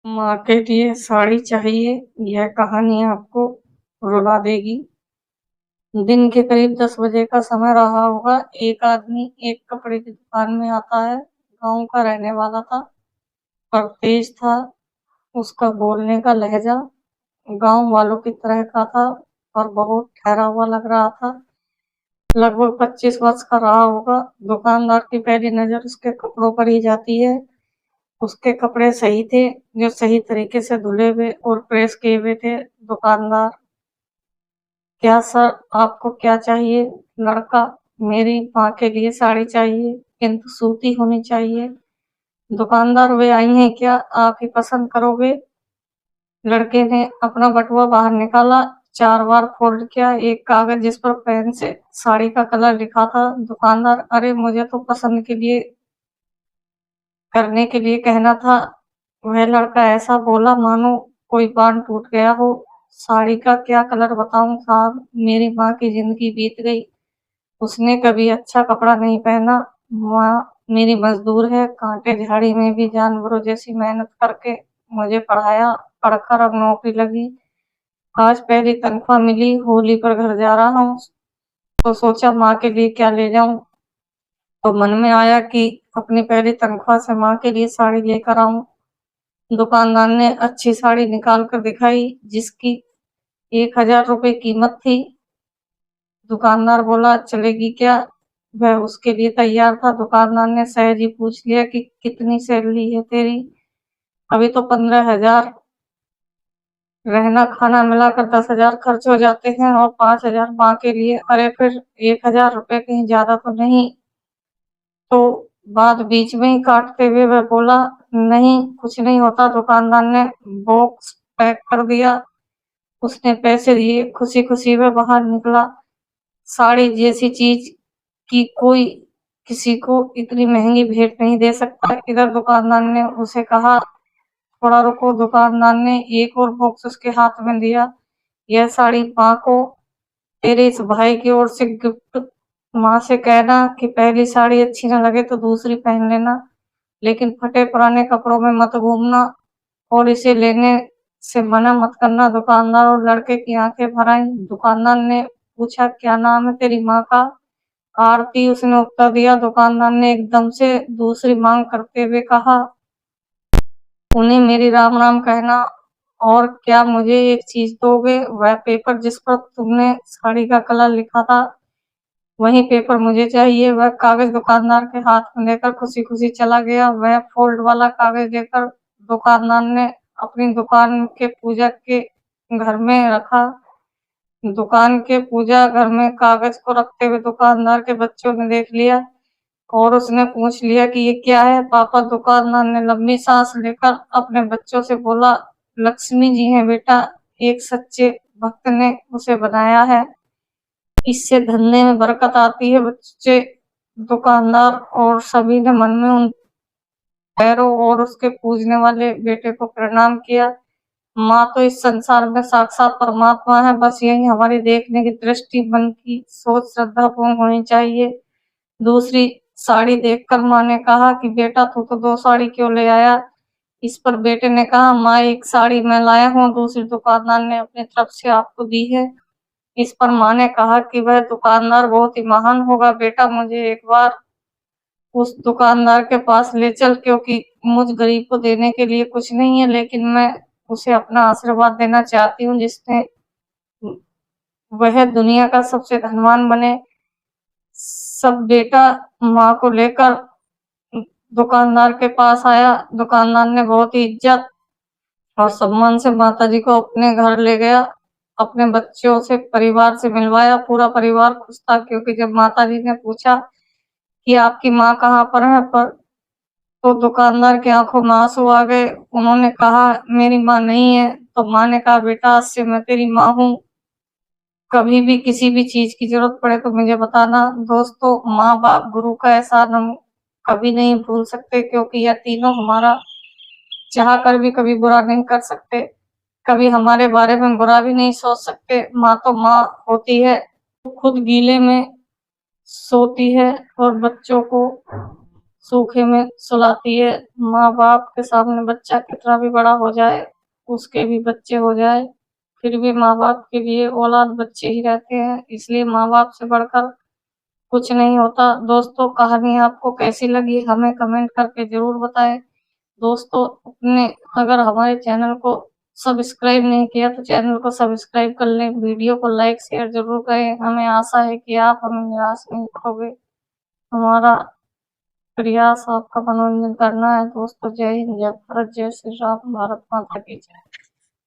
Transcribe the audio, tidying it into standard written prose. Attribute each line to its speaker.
Speaker 1: माँ के लिए साड़ी चाहिए, यह कहानी आपको रुला देगी। दिन के करीब 10 बजे का समय रहा होगा। एक आदमी एक कपड़े की दुकान में आता है। गाँव का रहने वाला था, पर तेज था। उसका बोलने का लहजा गाँव वालों की तरह का था, पर बहुत ठहरा हुआ लग रहा था। लगभग 25 वर्ष का रहा होगा। दुकानदार की पहली नज़र उसके कपड़ों पर ही जाती है। उसके कपड़े सही थे, जो सही तरीके से धुले हुए और प्रेस किए हुए थे। दुकानदार: क्या सर, आपको क्या चाहिए? लड़का: मेरी माँ के लिए साड़ी चाहिए, किंतु सूती होनी चाहिए। दुकानदार: वे आई हैं क्या? आप ही पसंद करोगे। लड़के ने अपना बटुआ बाहर निकाला, 4 बार फोल्ड किया, एक कागज जिस पर पेन से साड़ी का कलर लिखा था। दुकानदार: अरे, मुझे तो पसंद के लिए करने के लिए कहना था। वह लड़का ऐसा बोला मानो कोई बांध टूट गया हो। साड़ी का क्या कलर बताऊं साहब, मेरी माँ की जिंदगी बीत गई। उसने कभी अच्छा कपड़ा नहीं पहना। माँ मेरी मजदूर है, कांटे झाड़ी में भी जानवरों जैसी मेहनत करके मुझे पढ़ाया। पढ़कर अब नौकरी लगी। आज पहली तनख्वाह मिली, होली पर घर जा रहा हूँ, तो सोचा माँ के लिए क्या ले जाऊं। तो मन में आया कि अपनी पहली तनख्वाह से माँ के लिए साड़ी लेकर आऊं। दुकानदार ने अच्छी साड़ी निकाल कर दिखाई, जिसकी 1,000 रुपए कीमत थी। दुकानदार बोला, चलेगी क्या? वह उसके लिए तैयार था। दुकानदार ने सहज ही पूछ लिया कि कितनी सैलरी है तेरी? अभी तो 15,000। रहना खाना मिलाकर 10,000 खर्च हो जाते हैं और 5,000 माँ के लिए। अरे फिर 1,000 रुपए कहीं ज्यादा तो नहीं? तो बात बीच में ही काटते हुए वह बोला, नहीं, कुछ नहीं होता। दुकानदार ने बॉक्स पैक कर दिया। उसने पैसे दिए, खुशी खुशी वह बाहर निकला। साड़ी जैसी चीज की कोई किसी को इतनी महंगी भेंट नहीं दे सकता। इधर दुकानदार ने उसे कहा, थोड़ा रुको। दुकानदार ने एक और बॉक्स उसके हाथ में दिया। यह साड़ी माँ को तेरे इस भाई की ओर से गिफ्ट। माँ से कहना कि पहली साड़ी अच्छी न लगे तो दूसरी पहन लेना, लेकिन फटे पुराने कपड़ों में मत घूमना, और इसे लेने से मना मत करना। दुकानदार और लड़के की आंखें भर आईं। दुकानदार ने पूछा, क्या नाम है तेरी माँ का? आरती, उसने उत्तर दिया। दुकानदार ने एकदम से दूसरी मांग करते हुए कहा, उन्हें मेरी राम राम कहना। और क्या मुझे एक चीज दोगे? वह पेपर जिस पर तुमने साड़ी का कलर लिखा था, वही पेपर मुझे चाहिए। वह कागज दुकानदार के हाथ में लेकर खुशी खुशी चला गया। वह फोल्ड वाला कागज लेकर दुकानदार ने अपनी दुकान के पूजा के घर में रखा। दुकान के पूजा घर में कागज को रखते हुए दुकानदार के बच्चों ने देख लिया और उसने पूछ लिया कि ये क्या है पापा? दुकानदार ने लंबी सांस लेकर अपने बच्चों से बोला, लक्ष्मी जी हैं बेटा, एक सच्चे भक्त ने उसे बनाया है, इससे धंधे में बरकत आती है। बच्चे, दुकानदार और सभी ने मन में उन पैरों और उसके पूजने वाले बेटे को प्रणाम किया। माँ तो इस संसार में साक्षात परमात्मा है, बस यही हमारी देखने की दृष्टि, मन की सोच श्रद्धापूर्ण होनी चाहिए। दूसरी साड़ी देखकर माँ ने कहा कि बेटा, तू तो 2 साड़ी क्यों ले आया? इस पर बेटे ने कहा, माँ, एक साड़ी मैं लाया हूँ, दूसरी दुकानदार ने अपनी तरफ से आपको दी है। इस पर माँ ने कहा कि वह दुकानदार बहुत ही महान होगा। बेटा, मुझे एक बार उस दुकानदार के पास ले चल, क्योंकि मुझ गरीब को देने के लिए कुछ नहीं है, लेकिन मैं उसे अपना आशीर्वाद देना चाहती हूँ, जिससे वह दुनिया का सबसे धनवान बने। सब बेटा माँ को लेकर दुकानदार के पास आया। दुकानदार ने बहुत ही इज्जत और सम्मान से माता जी को अपने घर ले गया, अपने बच्चों से, परिवार से मिलवाया। पूरा परिवार खुश था, क्योंकि जब माता जी ने पूछा कि आपकी माँ कहाँ पर है, पर तो दुकानदार की आंखों में आंसू आ गए। उन्होंने कहा, मेरी माँ नहीं है। तो माँ ने कहा, बेटा, आज से मैं तेरी माँ हूँ, कभी भी किसी भी चीज की जरूरत पड़े तो मुझे बताना। दोस्तों, माँ बाप गुरु का एहसान हम कभी नहीं भूल सकते, क्योंकि यह तीनों हमारा चाह कर भी कभी बुरा नहीं कर सकते, कभी हमारे बारे में बुरा भी नहीं सोच सकते। माँ तो माँ होती है, खुद गीले में सोती है और बच्चों को सूखे में सुलाती है। माँ बाप के सामने बच्चा कितना भी बड़ा हो जाए, उसके भी बच्चे हो जाए, फिर भी माँ बाप के लिए औलाद बच्चे ही रहते हैं, इसलिए माँ बाप से बढ़कर कुछ नहीं होता। दोस्तों, कहानी आपको कैसी लगी हमें कमेंट करके जरूर बताएं। दोस्तों, अपने अगर हमारे चैनल को सब्सक्राइब नहीं किया तो चैनल को सब्सक्राइब कर लें, वीडियो को लाइक शेयर जरूर करें। हमें आशा है कि आप हमें निराश नहीं करोगे। हमारा प्रयास आपका मनोरंजन करना है। दोस्तों, जय हिंद, जय भारत, जय श्री राम, भारत माता की जय।